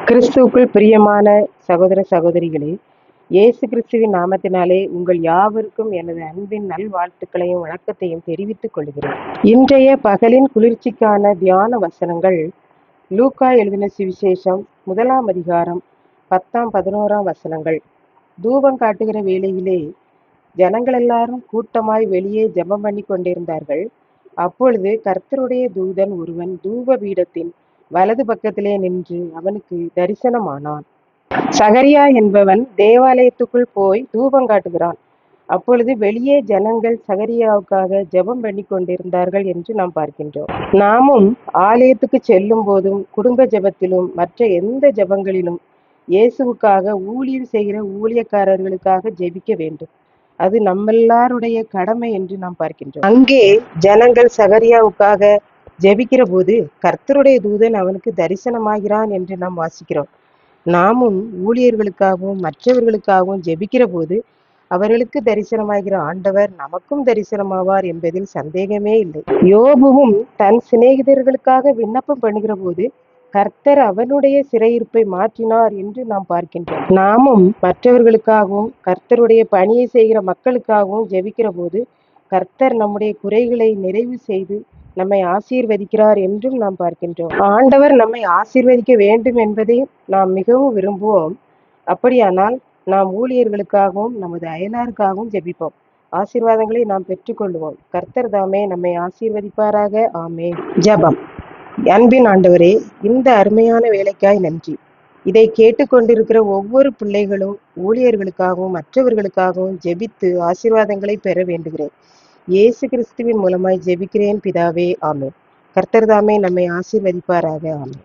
கிறிஸ்துவுக்குள் பிரியமான சகோதர சகோதரிகளே, இயேசு கிறிஸ்துவின் நாமத்தினாலே உங்கள் யாவருக்கும் எனது அன்பின் நல்வாழ்த்துக்களையும் வணக்கத்தையும் தெரிவித்துக் கொள்கிறேன். இன்றைய பகலின் குளிர்ச்சிக்கான தியான வசனங்கள் லூக்கா எழுதின சுவிசேஷம் 1ஆம் அதிகாரம் 10ஆம் 11ஆம் வசனங்கள். தூபம் காட்டுகிற வேளையிலே ஜனங்கள் எல்லாரும் கூட்டமாய் வெளியே ஜெபம் பண்ணி கொண்டிருந்தார்கள். அப்பொழுது கர்த்தருடைய தூதன் ஒருவன் தூப பீடத்தின் வலது பக்கத்திலே நின்று அவனுக்கு தரிசனமானான். சகரியா என்பவன் தேவாலயத்துக்குள் போய் தூபம் காட்டுகிறான். அப்பொழுது வெளியே ஜனங்கள் சகரியாவுக்காக ஜெபம் பண்ணி கொண்டிருந்தார்கள் என்று நாம் பார்க்கின்றோம். நாமும் ஆலயத்துக்கு செல்லும் போதும் குடும்ப ஜெபத்திலும் மற்ற எந்த ஜெபங்களிலும் இயேசுவுக்காக ஊழியம் செய்கிற ஊழியக்காரர்களுக்காக ஜெபிக்க வேண்டும். அது நம்மெல்லாருடைய கடமை என்று நாம் பார்க்கின்றோம். அங்கே ஜனங்கள் சகரியாவுக்காக ஜெபிக்கிற போது கர்த்தருடைய தூதன் அவனுக்கு தரிசனமாகிறான் என்று நாம் வாசிக்கிறோம். நாமும் ஊழியர்களுக்காகவும் மற்றவர்களுக்காகவும் ஜெபிக்கிற போது அவர்களுக்கு தரிசனமாகிற ஆண்டவர் நமக்கும் தரிசனமாவார் என்பதில் சந்தேகமே இல்லை. யோபுவும் தன் சிநேகிதர்களுக்காக விண்ணப்பம் பண்ணுகிற போது கர்த்தர் அவனுடைய சிறையிருப்பை மாற்றினார் என்று நாம் பார்க்கின்றோம். நாமும் மற்றவர்களுக்காகவும் கர்த்தருடைய பணியை செய்கிற மக்களுக்காகவும் ஜெபிக்கிற போது கர்த்தர் நம்முடைய குறைகளை நிறைவு செய்து நம்மை ஆசீர்வதிக்கிறார் என்றும் நாம் பார்க்கின்றோம். ஆண்டவர் நம்மை ஆசீர்வதிக்க வேண்டும் என்பதை நாம் மிகவும் விரும்புவோம். அப்படியானால் நாம் ஊழியர்களுக்காகவும் நமது அயலாருக்காகவும் ஜெபிப்போம். ஆசீர்வாதங்களை நாம் பெற்றுக்கொள்வோம். கர்த்தர் தாமே நம்மை ஆசீர்வதிப்பாராக. ஆமென். ஜெபம். அன்பின் ஆண்டவரே, இந்த அருமையான வேலைக்காய் நன்றி. இதை கேட்டுக்கொண்டிருக்கிற ஒவ்வொரு பிள்ளைகளும் ஊழியர்களுக்காகவும் மற்றவர்களுக்காகவும் ஜெபித்து ஆசீர்வாதங்களை பெற வேண்டுகிறேன். இயேசு கிறிஸ்துவின் மூலமாய் ஜெபிக்கிறேன் பிதாவே. ஆமென். கர்த்தர் தாமே நம்மை ஆசீர்வதிப்பாராக. ஆமென்.